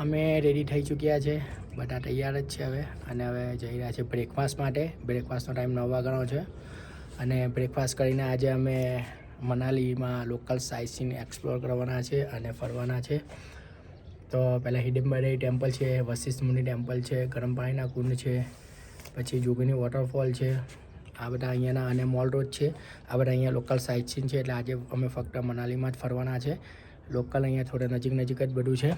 અમે રેડી થઈ ચૂક્યા છે, બધા તૈયાર જ છે હવે. અને હવે જઈ રહ્યા છે બ્રેકફાસ્ટ માટે. બ્રેકફાસ્ટનો ટાઈમ 9 વાગ્યાનો છે અને બ્રેકફાસ્ટ કરીને આજે અમે મનાલીમાં લોકલ સાઇટસીન એક્સપ્લોર કરવાના છે અને ફરવાના છે. તો પહેલાં હિડિંબા દેવી ટેમ્પલ છે, વશિષ્ઠ મુનિ ટેમ્પલ છે, ગરમ પાણીના કુંડ છે, પછી જોગીની વોટરફોલ છે, આ બધા અહીંયાના, અને મોલ રોડ છે. આ બધા અહીંયા લોકલ સાઇટસીન છે. એટલે આજે અમે ફક્ત મનાલીમાં જ ફરવાના છે. લોકલ અહીંયા થોડા નજીક જ બધું છે.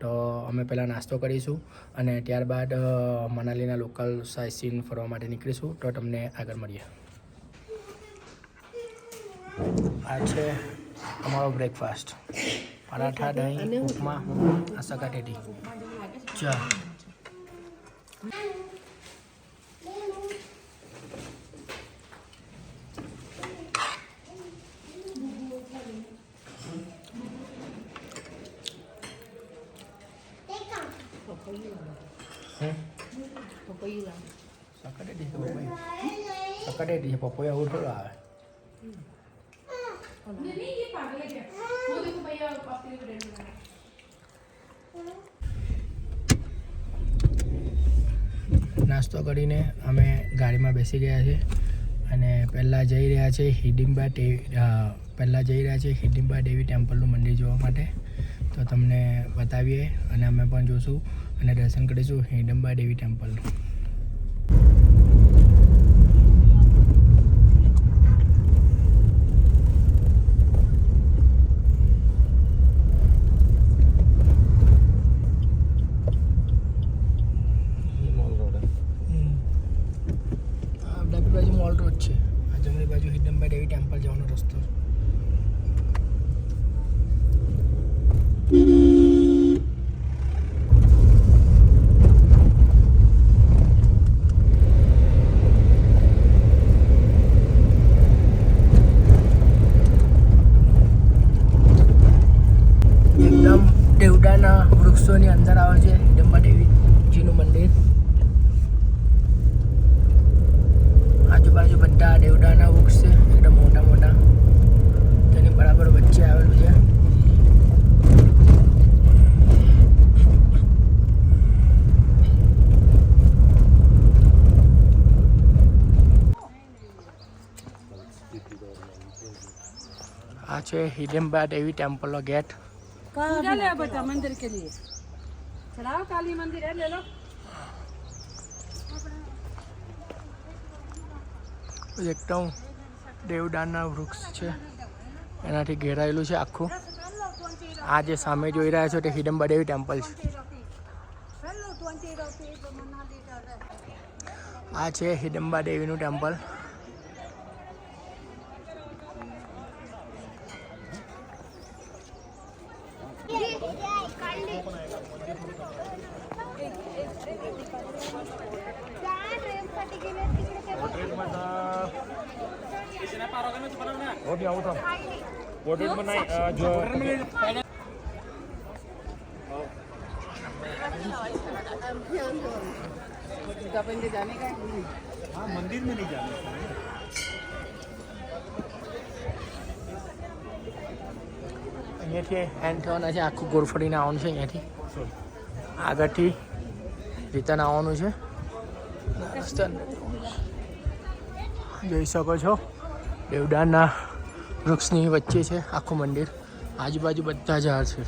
તો અમે પહેલાં નાસ્તો કરીશું અને ત્યારબાદ મનાલીના લોકલ સાઇટસીન ફરવા માટે નીકળીશું. તો તમને આગળ મળીએ. આ છે અમારો બ્રેકફાસ્ટ: પરાઠા, દહીં, ઉપમા, સકાટેટી, ચા. સકાટેટી છે, પપૈયા એવું થોડું આવે. નાસ્તો કરીને અમે ગાડીમાં બેસી ગયા છે અને પહેલાં જઈ રહ્યા છે હિડિંબા દેવી ટેમ્પલનું મંદિર જોવા માટે. તો તમને બતાવીએ અને અમે પણ જોઈશું અને દર્શન કરીશું હિડિંબા દેવી ટેમ્પલનું. મોલ રોડ છે, આ જમણી બાજુ હિડિંબા દેવી ટેમ્પલ જવાનો રસ્તો. એકદમ દેવડાના વૃક્ષોની અંદર આવે છે હિડિંબા દેવીજીનું મંદિર. આજુબાજુ બધા દેવડાના વૃક્ષ છે, એકદમ મોટા મોટા. તેની બરાબર વચ્ચે આવેલું છે. આ છે હિડિંબા દેવી ટેમ્પલનો गेट. मंदिर के लिए चढ़ाओ, काली मंदिर है, ले लो. એકદમ દેવદારના વૃક્ષ છે, એનાથી ઘેરાયેલું છે આખું. આ જે સામે જોઈ રહ્યા છો તે હિડિંબા દેવી ટેમ્પલ છે. આ છે હિડિંબા દેવીનું ટેમ્પલ. मंदिर में नहीं जाना. અહીંયાથી એન્ડ થવાના છે, આખું ગોળ ફરીને આવવાનું છે. અહીંયાથી આગળથી રિટર્ન આવવાનું છે. જોઈ શકો છો દેવદારના વૃક્ષની વચ્ચે છે આખું મંદિર. આજુબાજુ બધા ઝાડ છે.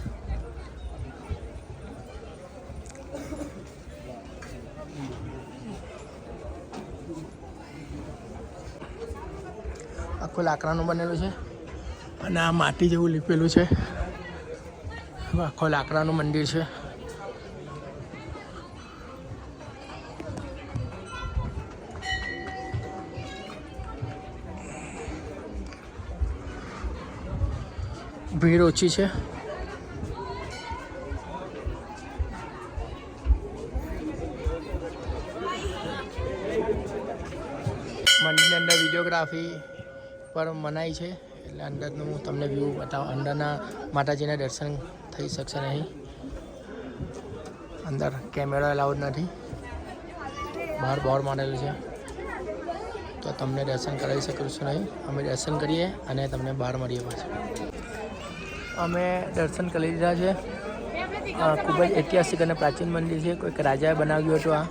આખું લાકડાનું બનેલું છે અને આ માટી જેવું લીપેલું છે. આખો લાકડાનું મંદિર છે. ભીડ ઓછી છે. મંદિરની અંદર વિડીયોગ્રાફી પર મનાઈ છે, એટલે અંદરનું તમને વ્યૂ બતાવો. અંદરના માતાજીના દર્શન થઈ શકશે નહીં. અંદર કેમેરો એલાઉડ નથી. બહાર બોર્ડ મારેલું છે, તો તમને દર્શન કરાવી શકીશું નહીં. અમે દર્શન કરીએ અને તમને બહાર મળીએ પાછા. અમે દર્શન કરી લીધા છે આ ખૂબ જ ઐતિહાસિક અને પ્રાચીન મંદિર છે. કોઈક રાજાએ બનાવ્યું હતું આ.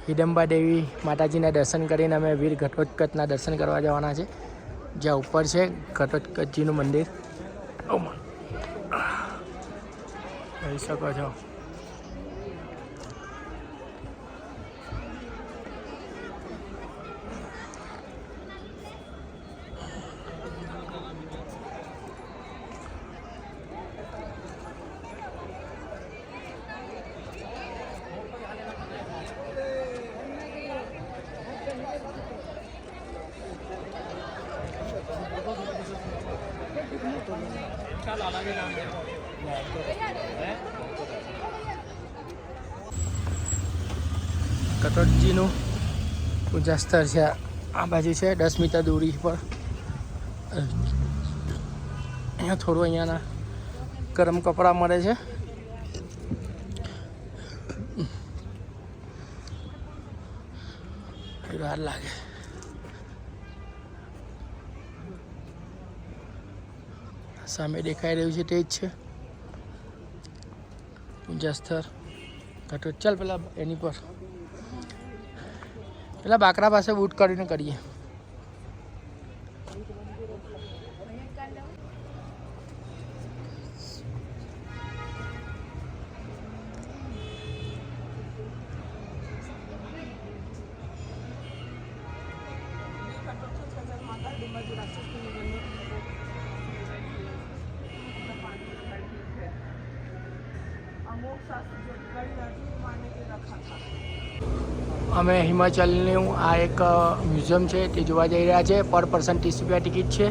હિડમ્બા દેવી માતાજીના દર્શન કરીને અમે વીર ઘટોત્કચના દર્શન કરવા જવાના છે. જ્યાં ઉપર છે ઘટોત્કચજીનું મંદિર. જોઈ શકો છો. કટોટજીનું પૂજા સ્થળ છે. આ બાજુ છે 10 મીટર દૂરી પર. અહીંયા થોડું અહીંયાના ગરમ કપડાં મળે છે. વાર લાગે. સામે દેખાઈ રહ્યું છે તે જ છે પૂજા સ્થળ ઘટોટ. ચાલ પેલા એની પર પેલા બાકરા પાસે બૂટ કરીને કરીએ. અમે હિમાચલનું આ એક મ્યુઝિયમ છે તે જોવા જઈ રહ્યા છે. પર પર્સન 30 રૂપિયા ટિકિટ છે.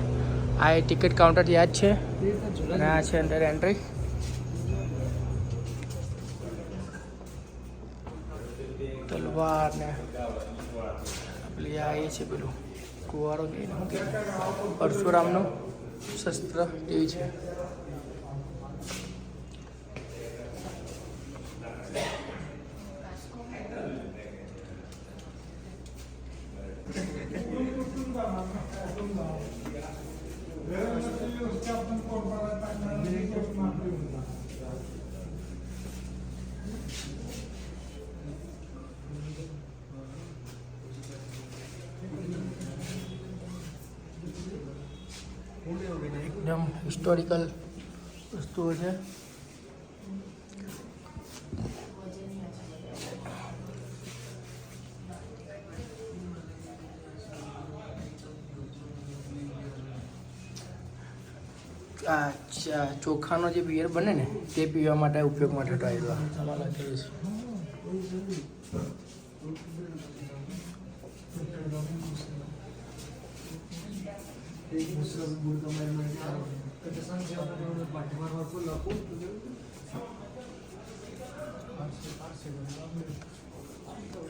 આ એ ટિકિટ કાઉન્ટર યાદ છે અને આ છે અંદર એન્ટ્રી. તલવાર ને પેલી આ એ છે પેલું કુવારો પરશુરામનું શસ્ત્ર એ છે. એકદમ હિસ્ટોરિકલ વસ્તુઓ છે. આ ચોખાનો જે બિયર બને ને તે પીવા માટે ઉપયોગ માટે ટાયરો આમાં લખેલું છે.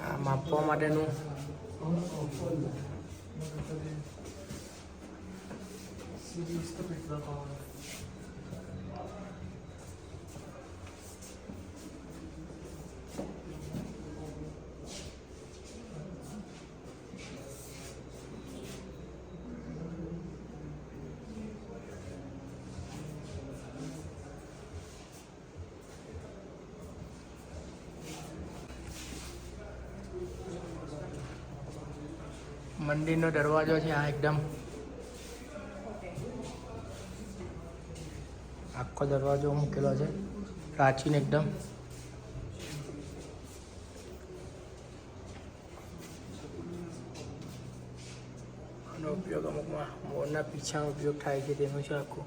આ માપવા માટેનું મંદિરનો દરવાજો છે આ એકદમ આખો દરવાજો મૂકેલો છે પ્રાચીન એકદમ. આનો ઉપયોગ અમુકમાં મોરના પીછાનો ઉપયોગ થાય છે તેનું છે આખું.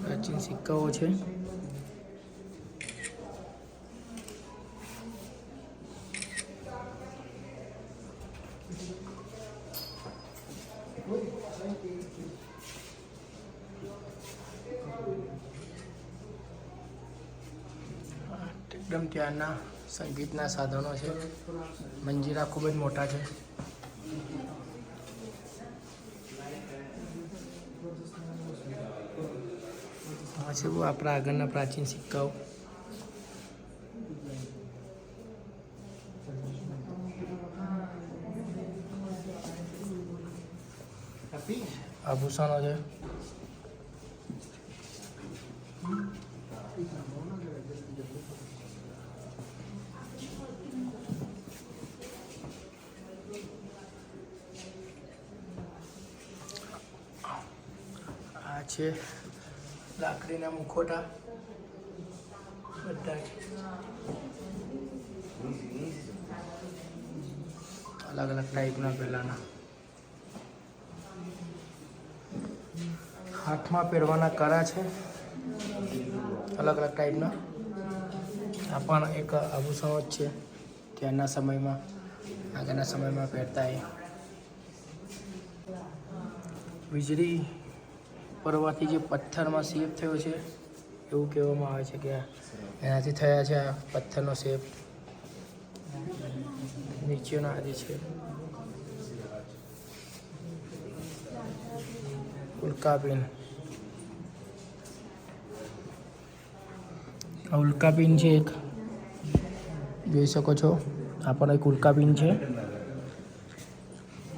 પ્રાચીન સિક્કાઓ છે. એકદમ ત્યાંના સંગીતના સાધનો છે. મંજીરા ખૂબ જ મોટા છે. આ છે આપણા આગળના પ્રાચીન સિક્કાઓ. આભૂષણો છે. આ છે લાકડીના મુખોટા બધા અલગ અલગ ટાઈપના પહેલાના. હાથમાં પહેરવાના કરા છે અલગ અલગ ટાઈપના. આ પણ એક આભૂષણો જ છે ત્યારના સમયમાં આગળના સમયમાં પહેરતા. એ વીજળી પડવાથી જે પથ્થરમાં શેપ થયો છે એવું કહેવામાં આવે છે કે એનાથી થયા છે આ પથ્થરનો શેપ. નીચેનો આદિ છે. ઉલ્કાપિન. આ ઉલ્કાપિન છે એક, જોઈ શકો છો. આ પણ એક ઉલ્કાપિન છે.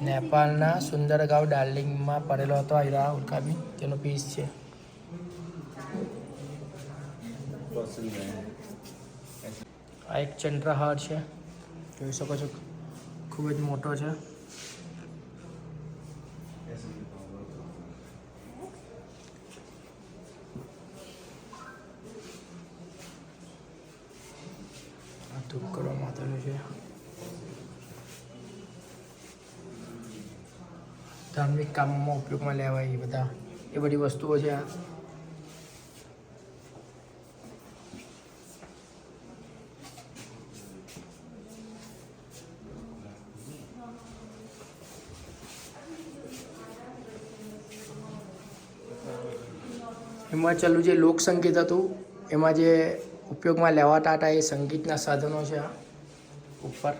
નેપાળના સુંદરગાંવ ડાર્લિંગમાં પડેલો હતો આ ઉલ્કાપિન. તેનો પીસ છે. આ એક ચંદ્રહાર છે, જોઈ શકો છો. ખૂબ જ મોટો છે. આ ધૂપ કરવા માટેનું છે. ધાર્મિક કામમાં ઉપયોગમાં લેવાય એ બધી વસ્તુઓ છે. આ હિમાચલનું જે લોકસંગીત હતું એમાં જે ઉપયોગમાં લેવાતા હતા એ સંગીતના સાધનો છે. આ ઉપર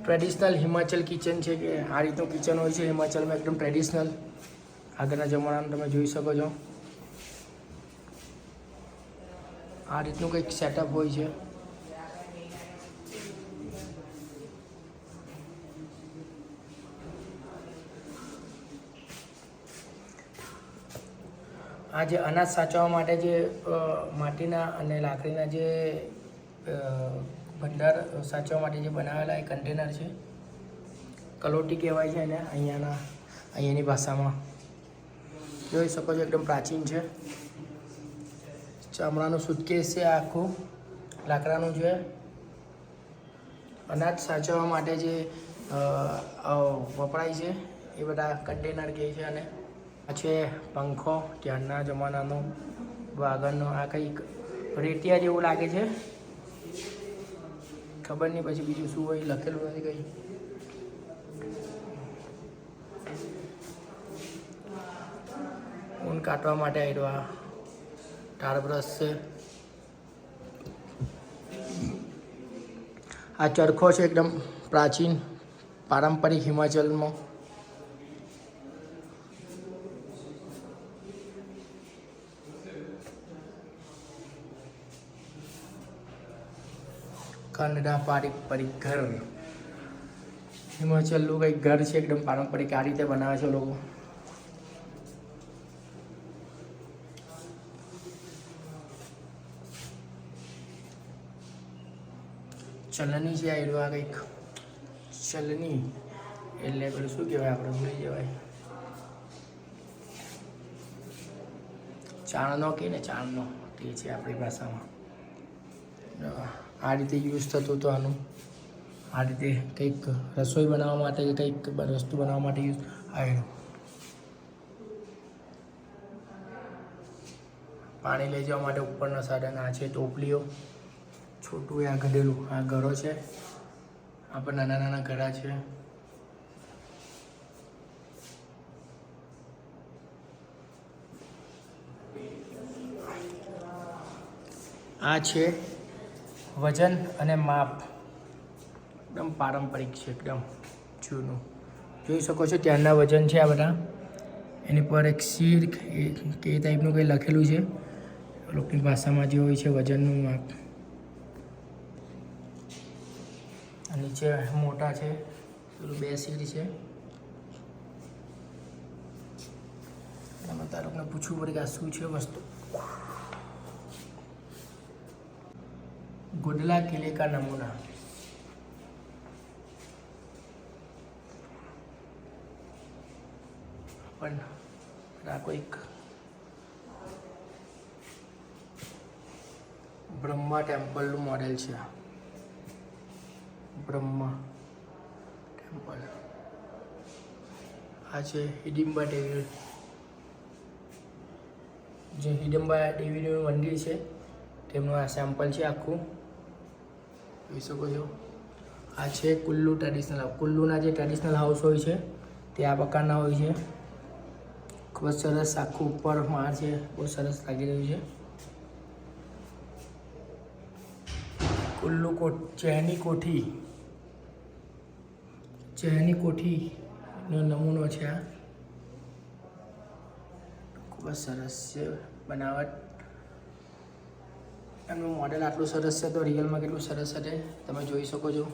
ટ્રેડિશનલ હિમાચલ કિચન છે કે આ રીતનું કિચન હોય છે હિમાચલમાં, એકદમ ટ્રેડિશનલ. આગળના જમાનામાં તમે જોઈ શકો છો આ રીતનું કંઈક સેટઅપ હોય છે. આ જે અનાજ સાચવવા માટે જે માટીના અને લાકડીના જે ભંડાર સાચવવા માટે જે બનાવેલા એ કન્ટેનર છે. કલોટી કહેવાય છે એને અહીંયાની ભાષામાં. જોઈ શકો છો એકદમ પ્રાચીન છે. ચામડાનું સુટકેસ છે આખું લાકડાનું છે. અનાજ સાચવવા માટે જે વપરાય છે એ બધા કન્ટેનર કહે છે. અને આ છે પંખો ત્યારના જમાનાનો વાગણનો. આ કંઈક રેટિયા જેવું લાગે છે, ખબર નહીં પછી બીજું શું હોય, લખેલું નથી કંઈ. ઊન કાઢવા માટે આવ્યો આ ટાળ બ્રશ છે. આ ચરખો છે એકદમ પ્રાચીન પારંપરિક હિમાચલમાં. કાનડા પારંપરિક ઘર, હિમાચલનું કંઈક ઘર છે એકદમ પારંપરિક. આ રીતે બનાવે છે લોકો. ચલણી છે આ કંઈક ચલણી એટલે પેલું શું કહેવાય, આપણે ભૂલી જવાય. ચાણનો કે ને ચાણનો તે છે આપણી ભાષામાં. આ રીતે યુઝ થતું હતું આનું. આ રીતે કંઈક રસોઈ બનાવવા માટે કે કંઈક વસ્તુ બનાવવા માટે યુઝ આવેલું. પાણી લઈ જવા માટે ઉપરના સાધન. આ છે ટોપલીઓ, છોટું આ ગઢેલું. આ ઘરો છે, આ પણ નાના નાના ઘડા છે. આ છે વજન અને માપ, એકદમ પારંપરિક છે, એકદમ જૂનું. જોઈ શકો છો ત્યાંના વજન છે આ બધા. એની પર એક શીર કે એ ટાઈપનું કંઈ લખેલું છે લોકોની ભાષામાં, જે હોય છે વજનનું માપ. નીચે મોટા છે, પેલું 2 શીર છે. એમાં તારું પૂછવું પડે કે આ શું છે વસ્તુ. गुडला किले का नमूना. પણ આ કોઈક બ્રહ્મા ટેમ્પલનું મોડેલ છે. બ્રહ્મા ટેમ્પલ. આ છે હિડિંબા દેવી, જે હિડિંબા દેવીનું મંદિર છે તેમનું આ સેમ્પલ છે આખું. જોઈ શકો છો. આ છે કુલ્લુ ટ્રેડિશનલ હાઉસ. કુલ્લુના જે ટ્રેડિશનલ હાઉસ હોય છે તે આ પ્રકારના હોય છે. ખૂબ જ સરસ. આખું ઉપર માળ છે, બહુ સરસ લાગી રહ્યું છે. કુલ્લુ ચહેની કોઠી, ચહેની કોઠીનો નમૂનો છે આ. ખૂબ જ સરસ છે બનાવટ. એમનું મોડેલ આટલું સરસ છે તો રિયલમાં કેટલું સરસ હશે તમે જોઈ શકો છો.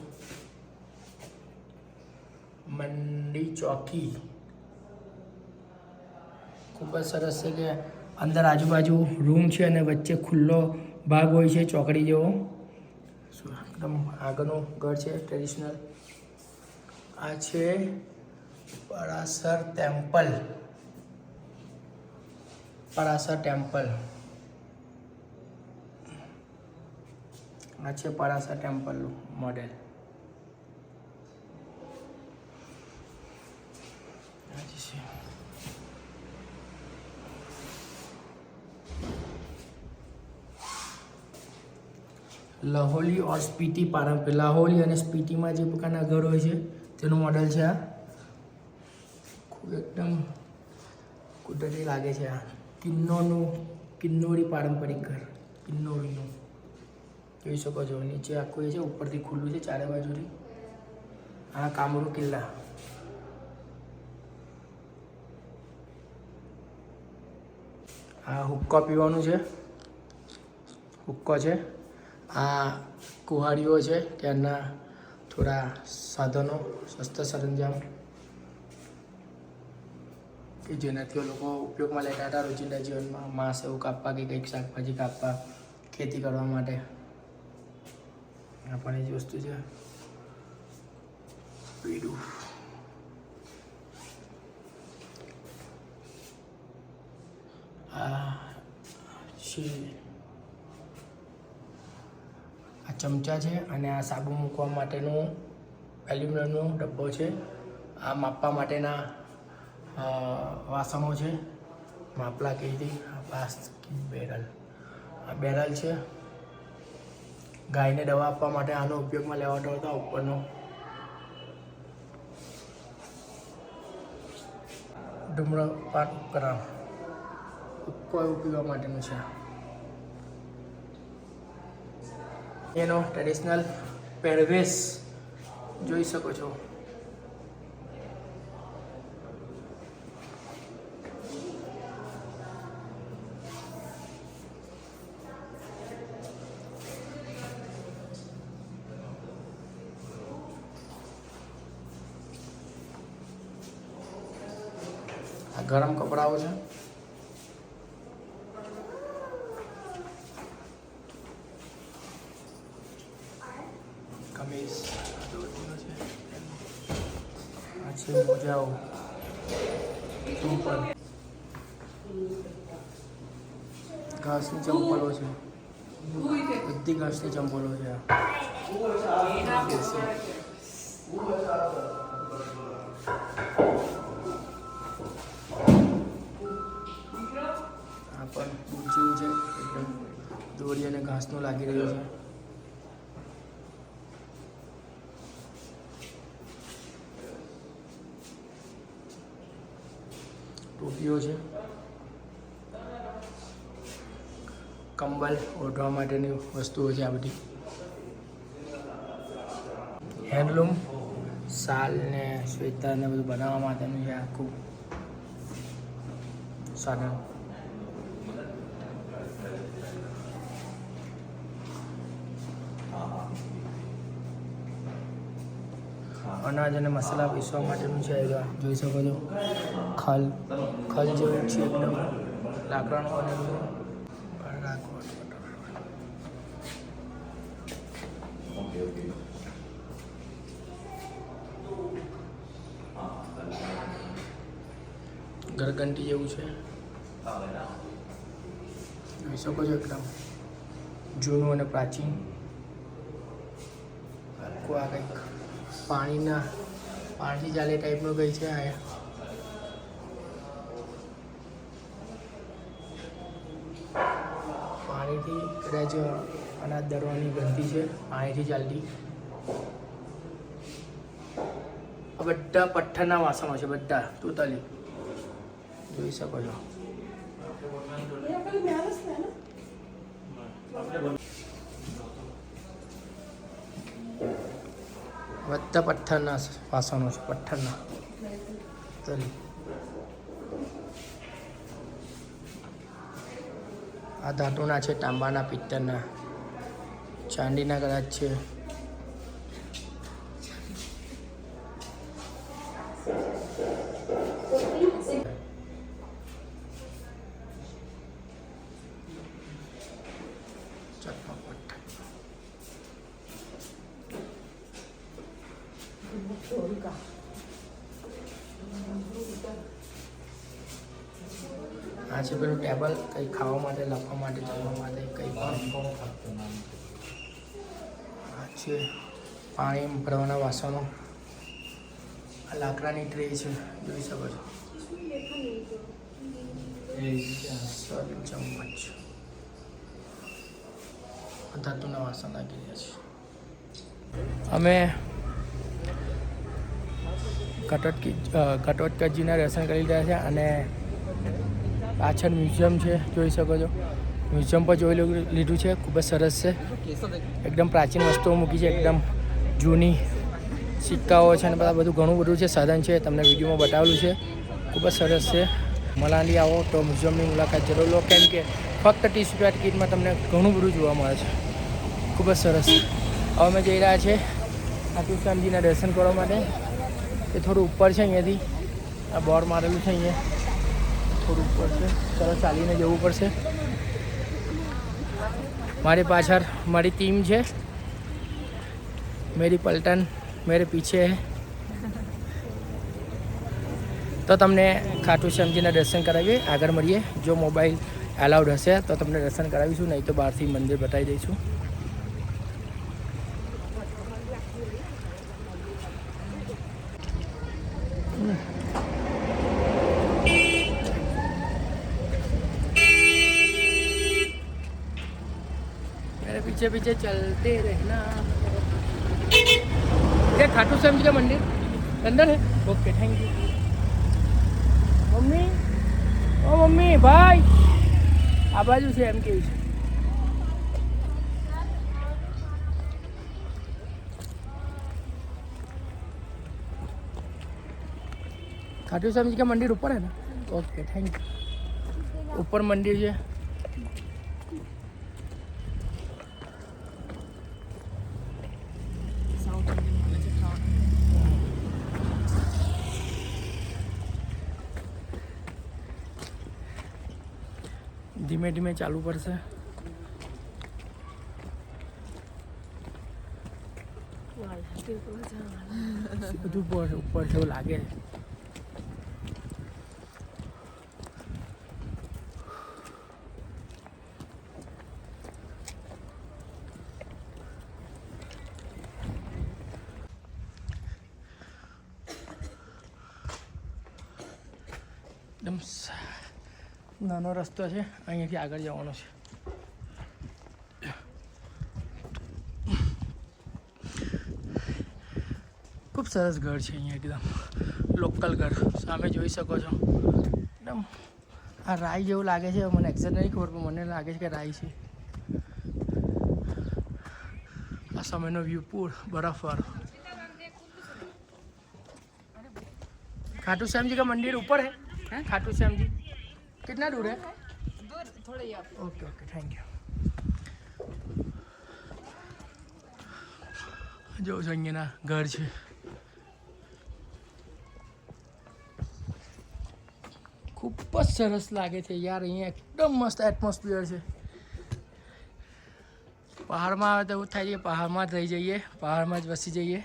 મંડી ચોકી ખૂબ જ સરસ છે કે અંદર આજુબાજુ રૂમ છે અને વચ્ચે ખુલ્લો ભાગ હોય છે ચોકડી જેવો. એકદમ આગળનું ઘર છે ટ્રેડિશનલ. આ છે પરાસર ટેમ્પલ. પરાસર ટેમ્પલ. આ છે પરાસર ટેમ્પલનું મોડેલ. લાહોલી ઓર સ્પીટી પારંપરિક. લાહોલી અને સ્પીટીમાં જે પ્રકારના ઘર હોય છે તેનું મોડેલ છે આ. ખૂબ એકદમ કુદરતી લાગે છે આ. કિન્નોરી પારંપરિક ઘર, કિન્નોરીનું જોઈ શકો છો. નીચે આખું એ છે, ઉપરથી ખુલ્લું છે ચારે બાજુથી. આ કામરૂ કિલ્લા. આ હુક્કો પીવાનું છે, હુક્કો છે. આ કુહાડીઓ છે, ત્યાંના થોડા સાધનો, શસ્ત્ર સરંજામ કે જેનાથી લોકો ઉપયોગમાં લેતા હતા રોજિંદા જીવનમાં. માંસ એવું કાપવા કે કંઈક શાકભાજી કાપવા, ખેતી કરવા માટે. આ પણ એ જ વસ્તુ છે. પીડું. આ છે ચમચા છે અને આ સાબુ મૂકવા માટેનું એલ્યુમિનિયમનો ડબ્બો છે. આ માપવા માટેના વાસણો છે, માપલા કીધી. આ પ્લાસ્ટિક બેરલ, આ બેરલ છે. ગાયને દવા આપવા માટે આનો ઉપયોગમાં લેવાતો હતો. ઉપરનો ધૂમ્રપાન ઉપકરણ પીવા માટેનું છે. એનો ટ્રેડિશનલ પહેરવેશ જોઈ શકો છો. આ ગરમ કપડાઓ છે. કમીઝ આ છે. મોજાઓ, ચંપલ, ઘાસની ચંપલો છે. બધી ઘાસની ચંપલો છે. આ પણ ઊંચું છે, એકદમ દોરી અને ઘાસનું લાગી રહ્યું છે. ટોપીઓ છે, કંબલ ઓઢવા માટેની વસ્તુઓ છે. આ બધી હેન્ડલૂમ, શાલ ને સ્વેટર ને બધું બનાવવા માટેનું છે આખું સાધન. અનાજ અને મસાલા પીસવા માટેનું છે. જોઈ શકો છો. ખલ જેવું છે એકદમ લાકડાનું બનેલું. ઘરઘંટી જેવું છે. જોઈ શકો છો એકદમ જૂનું અને પ્રાચીન. આખું આ કંઈક પાણીથી ચાલે ટાઈપનું કંઈ છે. આ પાણીથી કદાચ અનાજ દરવાની ગંધી છે, પાણીથી ચાલતી. આ બધા પથ્થરના વાસણો છે, બધા ટોટલી જોઈ શકો છો. બધા પથ્થરના વાસણો છે, પથ્થરના ટોટલી. આ ધાતુના છે, તાંબાના, પિત્તળના, ચાંદીના કદાચ છે. આ છે પેલું ટેબલ, કંઈ ખાવા માટે, લખવા માટે, જમવા માટે, કંઈ પણ. આ છે પાણી ભરવાના વાસણો. આ લાકડાની ટ્રે છે, જોઈ શકો છો. ચમચ, ધાતુના વાસણ લાગી રહ્યા છે. અમે કટોતકરજીના દર્શન કરી રહ્યા છે અને પાછળ મ્યુઝિયમ છે, જોઈ શકો છો. મ્યુઝિયમ પર જોઈ લીધું છે. ખૂબ જ સરસ છે. એકદમ પ્રાચીન વસ્તુઓ મૂકી છે, એકદમ જૂની સિક્કાઓ છે અને બધું ઘણું બધું છે, સાધન છે. તમને વિડીયોમાં બતાવેલું છે. ખૂબ જ સરસ છે. મલાલી આવો તો મ્યુઝિયમની મુલાકાત જરૂર લો, કેમ કે ફક્ત 30 રૂપિયા ટિકિટમાં તમને ઘણું બધું જોવા મળે છે. ખૂબ જ સરસ. હવે અમે જઈ રહ્યા છીએ ખાટુશ્યામજીના દર્શન કરવા માટે. એ થોડું ઉપર છે અહીંયાથી. આ બોર્ડ મારેલું છે અહીંયા, થોડું ઉપર છે. ચાલો ચાલીને જવું પડશે. મારી પાછળ મારી ટીમ છે. મેરી પલટન મેરે પીછે હે. તો તમને ખાટુશ્યામજીના દર્શન કરાવીએ. આગળ મળીએ. જો મોબાઈલ એલાઉડ હશે તો તમને દર્શન કરાવીશું, નહીં તો બહારથી મંદિર બતાવી દઈશું. पीछे पीछे चलते रहना। ये खाटू श्याम जी का मंदिर अंदर है। Okay thank you. मम्मी ओ मम्मी भाई आ बाजू से एम के खाटू श्याम जी का मंदिर ऊपर है ना। Okay thank you. ऊपर मंदिर है। ધીમે ધીમે ચાલુ પડશે. બધું ઉપર જેવું લાગે. એકદમ નાનો રસ્તો છે, અહીંયાથી આગળ જવાનો છે. ખૂબ સરસ ઘર છે અહીંયા, એકદમ લોકલ ઘર. સામે જોઈ શકો છો એકદમ આ રાઈ જેવું લાગે છે. મને એક્ઝેક્ટ નહીં ખબર પણ મને લાગે છે કે રાઈ છે. આ સમયનો વ્યૂ પૂર બરફવાળો. खाटू श्याम जी का मंदिर ऊपर है. खाटू श्याम जी कितना दूर है? दूर थोड़ा ही आप. Okay okay thank you. જો છો અહીંયાના ઘર છે. ખૂબ જ સરસ લાગે છે યાર. અહીંયા એકદમ મસ્ત એટમોસ્ફિયર છે. પહાડમાં આવે તો એવું થાય છે પહાડમાં જ રહી જઈએ, પહાડમાં જ વસી જઈએ.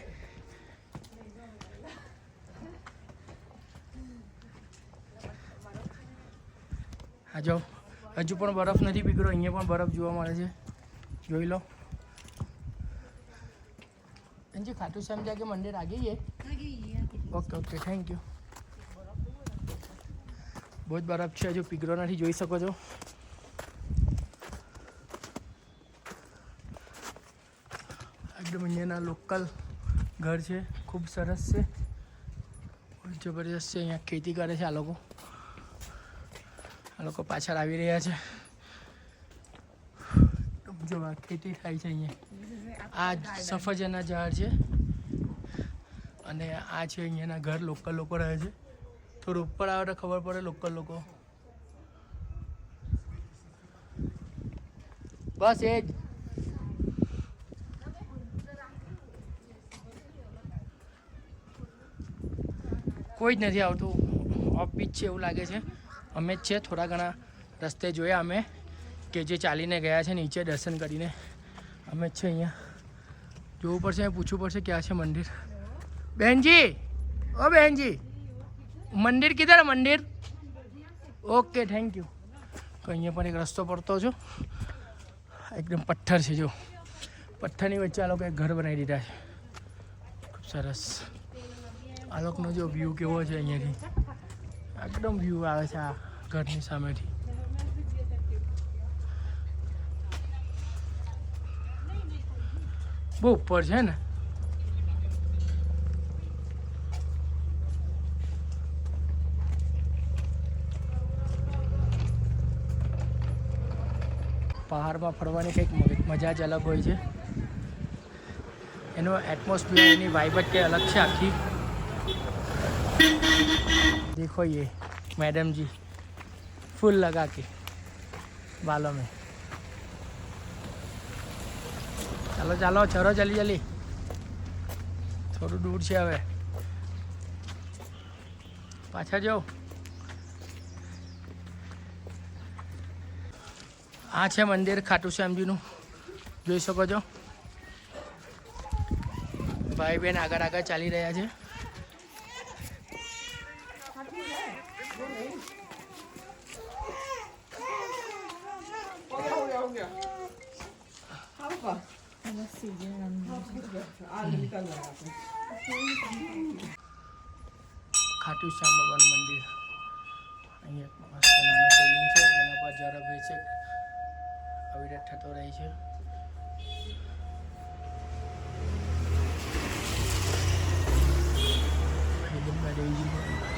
હા જો હજુ પણ બરફ નથી પીગળ્યો. અહીંયા પણ બરફ જોવા મળે છે, જોઈ લો. जी खाटू श्याम जी के मंदिर आगे ही है. Okay okay thank you. बहुत बर्फ है जो पीगळो नहीं, જોઈ શકો છો. एकदम અહીંયાના લોકલ ઘર છે, ખૂબ સરસ છે, જબરજસ્ત છે. અહીંયા ખેતી કરે છે આ લોકો. આ લોકો પાછળ આવી રહ્યા છે. જો આ ખેતી થાય છે અહીંયા. આ સફરજનના ઝાડ છે અને આ છે અહીંયાના ઘર. લોકલ લોકો રહે છે. થોડું ઉપર આવે તો ખબર પડે લોકલ લોકો. બસ એ જ. કોઈ જ નથી આવતું. ઓફ બીચ છે એવું લાગે છે. અમે જ છે. થોડા ઘણા રસ્તે જોયા અમે કે જે ચાલીને ગયા છે નીચે દર્શન કરીને. અમે જ છે અહીંયા. જોવું પડશે, પૂછવું પડશે ક્યાં છે મંદિર. બહેનજી ઓ બહેનજી મંદિર કિધર મંદિર? Okay thank you. તો અહીંયા પણ એક રસ્તો પડતો છો. એકદમ પથ્થર છે. જો પથ્થરની વચ્ચે આ લોકોએ ઘર બનાવી દીધા છે. ખૂબ સરસ. આ લોકોનો જો વ્યૂ કેવો છે અહીંયાથી. એકદમ વ્યૂ આવે છે આ ઘરની સામેથી. બહુ ઉપર છે ને. પહાડમાં ફરવાની કંઈક મજા જ અલગ હોય છે. એનો એટમોસ્ફિયર, એની વાઇબ જ કંઈ અલગ છે આખી. देखो ये मैडम जी फूल लगा के बालों में. ચાલો ચાલો ચલો જલ્દી જલ્દી. થોડું દૂર છે હવે. પાછા જાઓ. આ છે મંદિર ખાટુ શ્યામજીનું. જોઈ શકો છો. ભાઈ બહેન આગળ આગળ ચાલી રહ્યા છે. ખાટુ શ્યામ બાબાનું મંદિર. અહીંયા મસ્ત નાનો શિવલિંગ છે જેના પર જળ અભિષેક અવિરત થતો રહે છે. જમવા જેવી